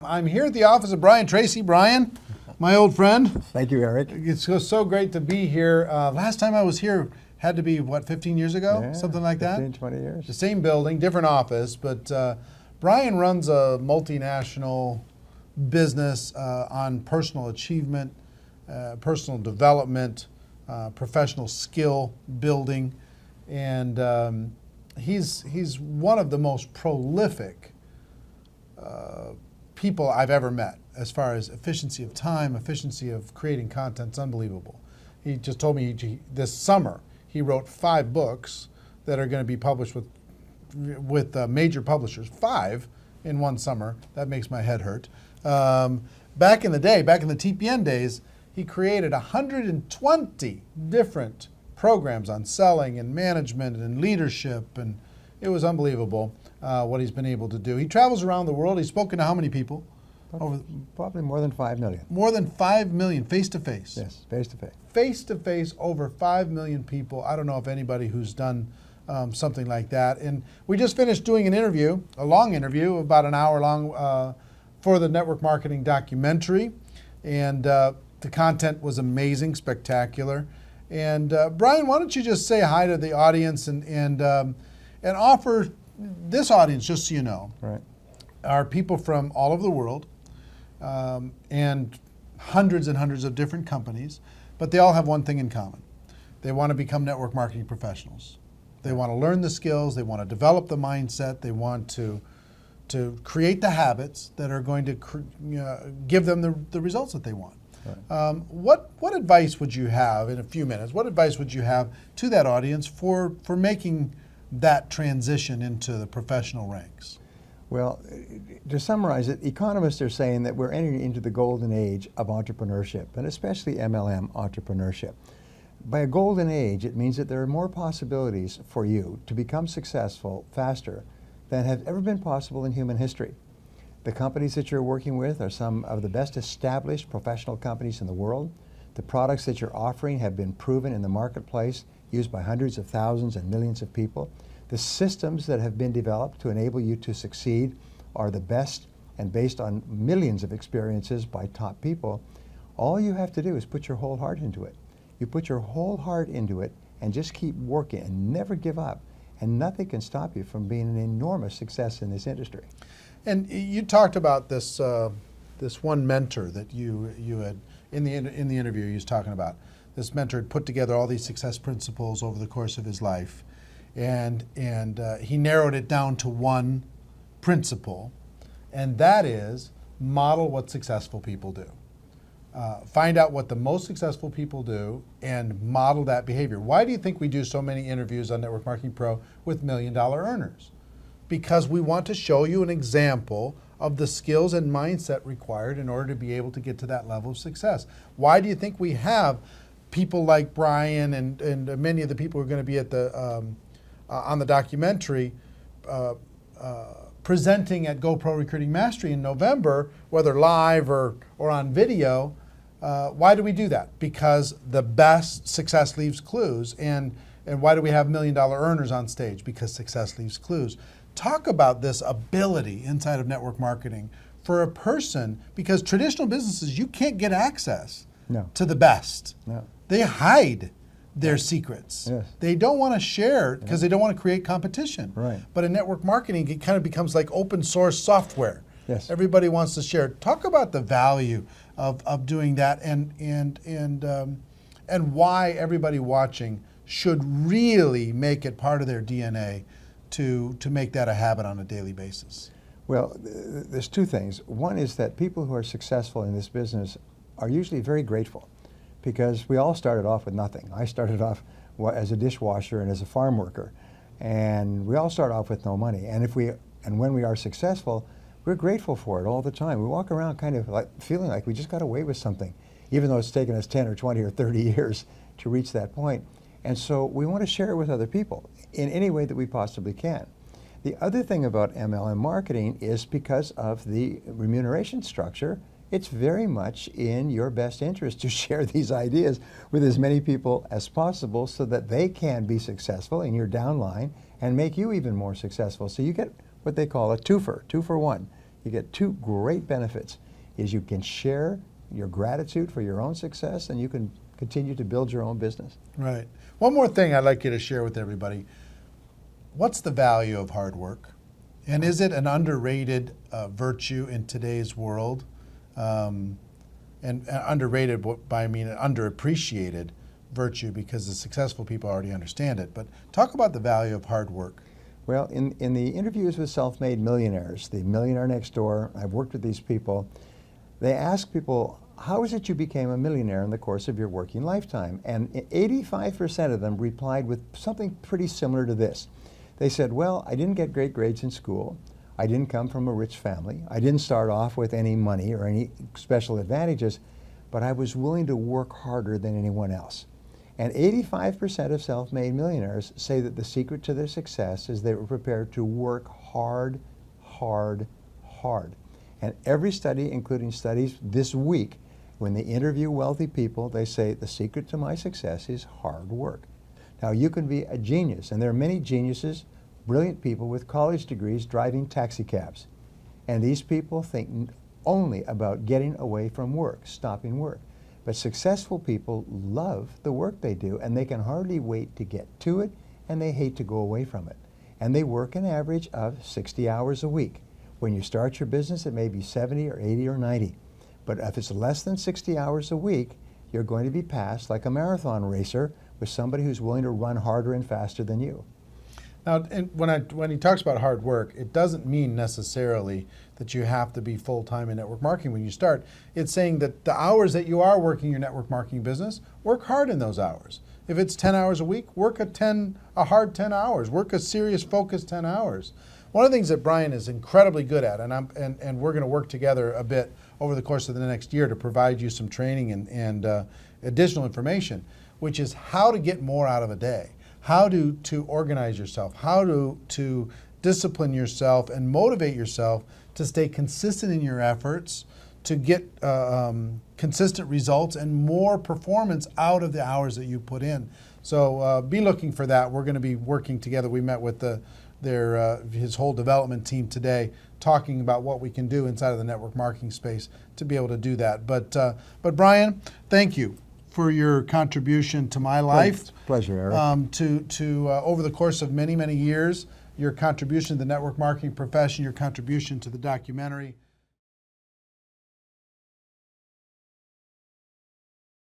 I'm here at the office of Brian Tracy. Brian, my old friend. Thank you, Eric. It's so great to be here. Last time I was here had to be, what, 15 years ago? Yeah, something like that? 15, 20 years. The same building, different office, but Brian runs a multinational business on personal achievement, personal development, professional skill building, and he's one of the most prolific people I've ever met as far as efficiency of time, efficiency of creating content. It's unbelievable. He just told me this summer he wrote 5 books that are going to be published with major publishers. 5 in one summer. That makes my head hurt. Back in the day, back in the TPN days, he created 120 different programs on selling and management and leadership, and it was unbelievable what he's been able to do. He travels around the world. He's spoken to how many people? Probably more than 5 million. More than 5 million, face-to-face. Yes, face-to-face. Face-to-face, over 5 million people. I don't know if anybody who's done something like that. And we just finished doing an interview, a long interview, about an hour long, for the network marketing documentary. And the content was amazing, spectacular. And Brian, why don't you just say hi to the audience and offer this audience, just so you know, right, are people from all over the world and hundreds of different companies, but they all have one thing in common. They want to become network marketing professionals. They want to learn the skills, they want to develop the mindset, they want to create the habits that are going to give them the results that they want. Right. What advice would you have, in a few minutes, what advice would you have to that audience for making that transition into the professional ranks? Well, to summarize it, economists are saying that we're entering into the golden age of entrepreneurship, and especially MLM entrepreneurship. By a golden age, it means that there are more possibilities for you to become successful faster than have ever been possible in human history. The companies that you're working with are some of the best established professional companies in the world. The products that you're offering have been proven in the marketplace, used by hundreds of thousands and millions of people. The systems that have been developed to enable you to succeed are the best and based on millions of experiences by top people. All you have to do is put your whole heart into it. You put your whole heart into it and just keep working and never give up. And nothing can stop you from being an enormous success in this industry. And you talked about this this one mentor that you had in the interview. You was talking about this mentor had put together all these success principles over the course of his life, and he narrowed it down to one principle, and that is model what successful people do. Find out what the most successful people do and model that behavior. Why do you think we do so many interviews on Network Marketing Pro with $1 million earners? Because we want to show you an example of the skills and mindset required in order to be able to get to that level of success. Why do you think we have people like Brian and many of the people who are going to be at the on the documentary presenting at GoPro Recruiting Mastery in November, whether live or on video? Why do we do that? Because the best success leaves clues. And why do we have $1 million earners on stage? Because success leaves clues. Talk about this ability inside of network marketing for a person, because traditional businesses, you can't get access to the best. No. They hide their secrets. Yes. They don't want to share because they don't want to create competition. Right. But in network marketing, it kind of becomes like open source software. Yes. Everybody wants to share. Talk about the value of doing that and why everybody watching should really make it part of their DNA to make that a habit on a daily basis. Well, there's 2 things. One is that people who are successful in this business are usually very grateful, because we all started off with nothing. I started off as a dishwasher and as a farm worker, and we all start off with no money. And when we are successful, we're grateful for it all the time. We walk around kind of like feeling like we just got away with something, even though it's taken us 10 or 20 or 30 years to reach that point. And so we want to share it with other people in any way that we possibly can. The other thing about MLM marketing is because of the remuneration structure, it's very much in your best interest to share these ideas with as many people as possible so that they can be successful in your downline and make you even more successful. So you get what they call a twofer, 2 for 1. You get two great benefits, is you can share your gratitude for your own success, and you can continue to build your own business. Right. One more thing I'd like you to share with everybody. What's the value of hard work? And is it an underrated virtue in today's world? And underrated, by I mean an underappreciated virtue, because the successful people already understand it. But talk about the value of hard work. Well, in the interviews with self-made millionaires, the Millionaire Next Door, I've worked with these people, they ask people, how is it you became a millionaire in the course of your working lifetime? And 85% of them replied with something pretty similar to this. They said, well, I didn't get great grades in school. I didn't come from a rich family. I didn't start off with any money or any special advantages, but I was willing to work harder than anyone else. And 85% of self-made millionaires say that the secret to their success is they were prepared to work hard, hard, hard. And every study, including studies this week, when they interview wealthy people, they say the secret to my success is hard work. Now, you can be a genius, and there are many geniuses, brilliant people with college degrees driving taxi cabs. And these people think only about getting away from work, stopping work. But successful people love the work they do, and they can hardly wait to get to it, and they hate to go away from it. And they work an average of 60 hours a week. When you start your business, it may be 70 or 80 or 90. But if it's less than 60 hours a week, you're going to be passed like a marathon racer with somebody who's willing to run harder and faster than you. Now, and when he talks about hard work, it doesn't mean necessarily that you have to be full-time in network marketing when you start. It's saying that the hours that you are working your network marketing business, work hard in those hours. If it's 10 hours a week, work a hard 10 hours. Work a serious, focused 10 hours. One of the things that Brian is incredibly good at, and we're going to work together a bit over the course of the next year to provide you some training and additional information, which is how to get more out of a day, how to organize yourself, how to discipline yourself and motivate yourself to stay consistent in your efforts, to get consistent results and more performance out of the hours that you put in. So be looking for that. We're going to be working together. We met with his whole development team today, talking about what we can do inside of the network marketing space to be able to do that. But Brian, thank you for your contribution to my life. Pleasure, Eric. To over the course of many, many years, your contribution to the network marketing profession, your contribution to the documentary.